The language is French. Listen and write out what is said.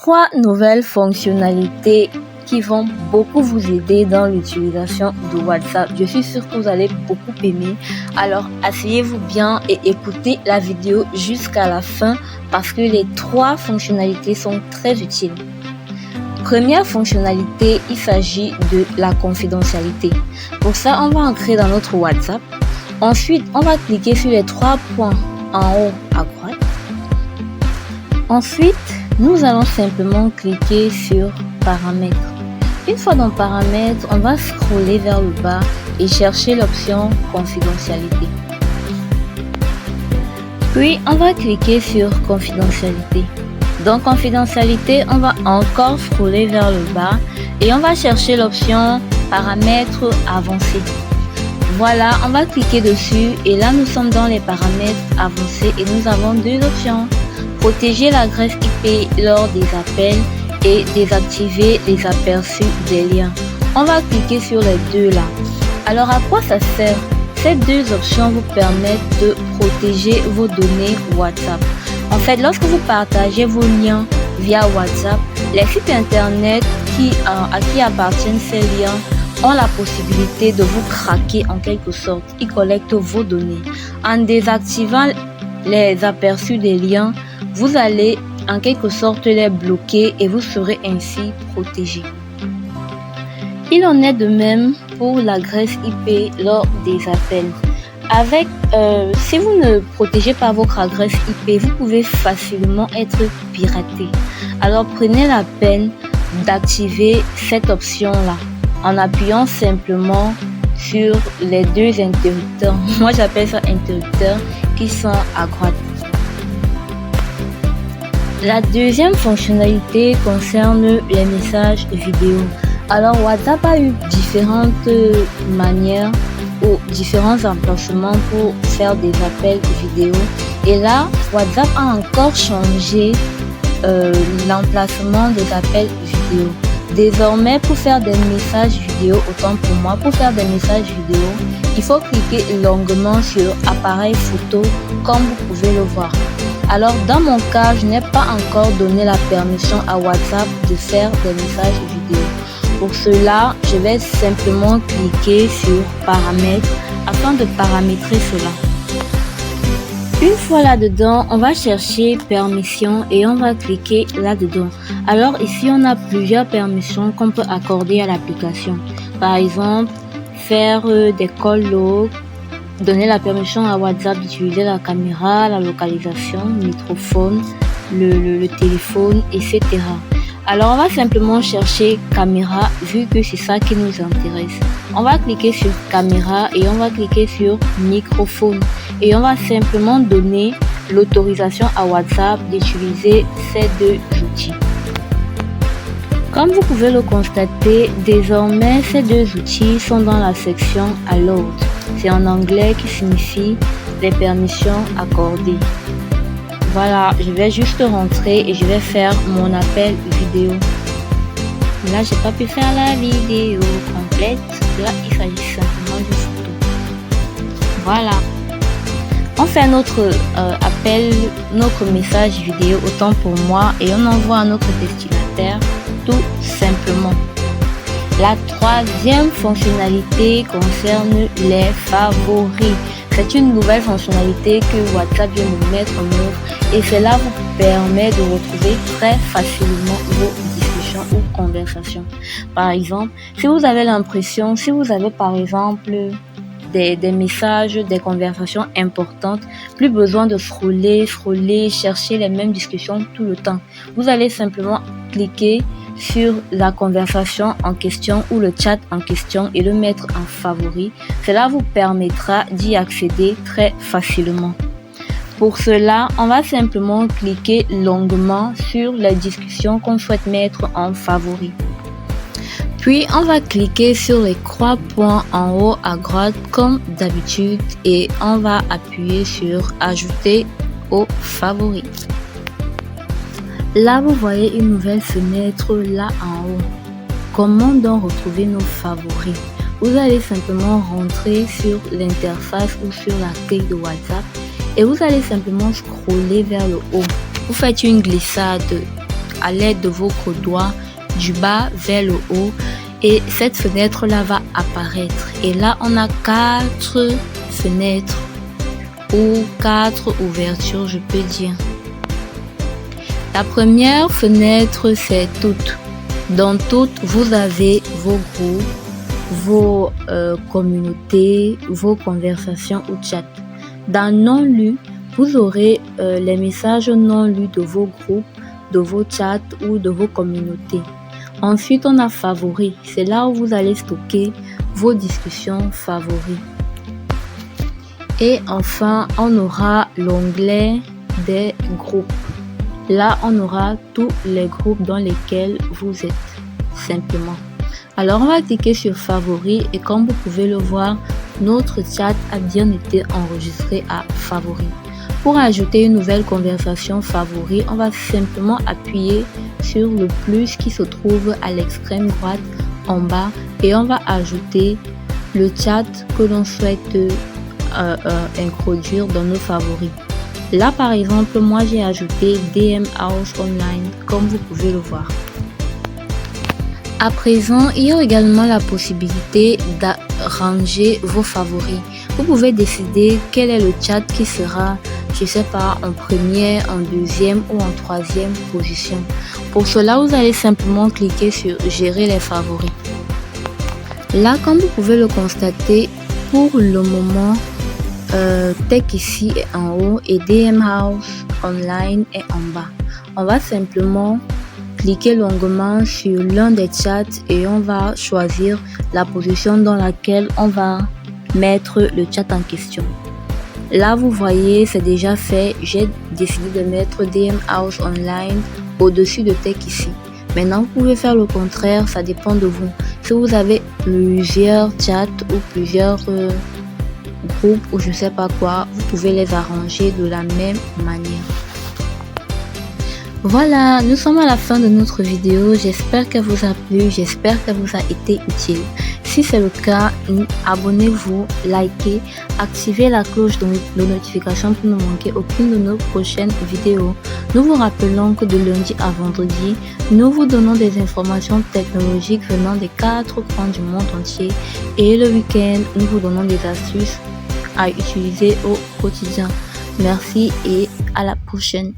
3 nouvelles fonctionnalités qui vont beaucoup vous aider dans l'utilisation de WhatsApp. Je suis sûre que vous allez beaucoup aimer. Alors, asseyez-vous bien et écoutez la vidéo jusqu'à la fin parce que les 3 fonctionnalités sont très utiles. Première fonctionnalité, il s'agit de la confidentialité. Pour ça, on va entrer dans notre WhatsApp. Ensuite, on va cliquer sur les 3 points en haut à droite. Ensuite, nous allons simplement cliquer sur Paramètres. Une fois dans Paramètres, on va scroller vers le bas et chercher l'option Confidentialité. Puis, on va cliquer sur Confidentialité. Dans Confidentialité, on va encore scroller vers le bas et on va chercher l'option Paramètres avancés. Voilà, on va cliquer dessus et là nous sommes dans les paramètres avancés et nous avons 2 options. Protéger l'adresse IP lors des appels et désactiver les aperçus des liens. On va cliquer sur les 2 là. Alors à quoi ça sert? Ces 2 options vous permettent de protéger vos données WhatsApp. En fait, lorsque vous partagez vos liens via WhatsApp, les sites internet à qui appartiennent ces liens ont la possibilité de vous craquer en quelque sorte. Ils collectent vos données. En désactivant les aperçus des liens, vous allez en quelque sorte les bloquer et vous serez ainsi protégé. Il en est de même pour l'adresse IP lors des appels. Si vous ne protégez pas votre adresse IP, vous pouvez facilement être piraté. Alors prenez la peine d'activer cette option-là en appuyant simplement sur les 2 interrupteurs. Moi j'appelle ça interrupteurs qui sont à droite. La deuxième fonctionnalité concerne les messages vidéo. Alors WhatsApp a eu différentes manières ou différents emplacements pour faire des appels vidéo. Et là, WhatsApp a encore changé l'emplacement des appels vidéo. Désormais, pour faire des messages vidéo, autant pour moi, pour faire des messages vidéo, il faut cliquer longuement sur appareil photo comme vous pouvez le voir. Alors dans mon cas, je n'ai pas encore donné la permission à WhatsApp de faire des messages vidéo. Pour cela, je vais simplement cliquer sur Paramètres afin de paramétrer cela. Une fois là-dedans, on va chercher Permissions et on va cliquer là-dedans. Alors ici, on a plusieurs permissions qu'on peut accorder à l'application. Par exemple, faire des call logs, donner la permission à WhatsApp d'utiliser la caméra, la localisation, le microphone, le téléphone, etc. Alors on va simplement chercher caméra vu que c'est ça qui nous intéresse. On va cliquer sur caméra et on va cliquer sur microphone et on va simplement donner l'autorisation à WhatsApp d'utiliser ces 2 outils. Comme vous pouvez le constater, désormais ces 2 outils sont dans la section Allowed. C'est en anglais qui signifie les permissions accordées. Voilà, je vais juste rentrer et je vais faire mon appel vidéo. Là, j'ai pas pu faire la vidéo complète. Là, il s'agit simplement d'une photo. Voilà. On fait notre appel, notre message vidéo autant pour moi et on envoie à notre destinataire tout simplement. La 3e fonctionnalité concerne les favoris. C'est une nouvelle fonctionnalité que WhatsApp vient de mettre en œuvre et cela vous permet de retrouver très facilement vos discussions ou conversations. Par exemple, si vous avez par exemple des messages, des conversations importantes, plus besoin de scroller, chercher les mêmes discussions tout le temps. Vous allez simplement cliquer sur la conversation en question ou le chat en question et le mettre en favori. Cela vous permettra d'y accéder très facilement. Pour cela, on va simplement cliquer longuement sur la discussion qu'on souhaite mettre en favori. Puis, on va cliquer sur les 3 points en haut à droite comme d'habitude et on va appuyer sur Ajouter aux favoris. Là, vous voyez une nouvelle fenêtre là en haut. Comment donc retrouver nos favoris? Vous allez simplement rentrer sur l'interface ou sur l'accueil de WhatsApp et vous allez simplement scroller vers le haut. Vous faites une glissade à l'aide de votre doigt du bas vers le haut et cette fenêtre là va apparaître. Et là, on a 4 fenêtres ou 4 ouvertures, je peux dire. La première fenêtre, c'est toutes. Dans toutes, vous avez vos groupes, vos communautés, vos conversations ou chats. Dans non lu, vous aurez les messages non lus de vos groupes, de vos chats ou de vos communautés. Ensuite, on a favoris. C'est là où vous allez stocker vos discussions favoris. Et enfin, on aura l'onglet des groupes. Là, on aura tous les groupes dans lesquels vous êtes, simplement. Alors, on va cliquer sur favoris et comme vous pouvez le voir, notre chat a bien été enregistré à favoris. Pour ajouter une nouvelle conversation favori, on va simplement appuyer sur le plus qui se trouve à l'extrême droite en bas et on va ajouter le chat que l'on souhaite introduire dans nos favoris. Là, par exemple, moi j'ai ajouté DM House Online, comme vous pouvez le voir. À présent, il y a également la possibilité d'arranger vos favoris. Vous pouvez décider quel est le chat qui sera, je sais pas, en première, en deuxième ou en troisième position. Pour cela, vous allez simplement cliquer sur gérer les favoris. Là, comme vous pouvez le constater, pour le moment, Tech ici est en haut et DM House Online est en bas. On va simplement cliquer longuement sur l'un des chats et on va choisir la position dans laquelle on va mettre le chat en question. Là, vous voyez, c'est déjà fait. J'ai décidé de mettre DM House Online au-dessus de Tech ici. Maintenant, vous pouvez faire le contraire, ça dépend de vous. Si vous avez plusieurs chats ou plusieurs groupes ou je sais pas quoi, vous pouvez les arranger de la même manière. Voilà, nous sommes à la fin de notre vidéo. J'espère qu'elle vous a plu, j'espère qu'elle vous a été utile. Si c'est le cas, abonnez-vous, likez, activez la cloche de notification pour ne manquer aucune de nos prochaines vidéos. Nous vous rappelons que de lundi à vendredi, nous vous donnons des informations technologiques venant des 4 coins du monde entier et le week-end, nous vous donnons des astuces à utiliser au quotidien. Merci et à la prochaine.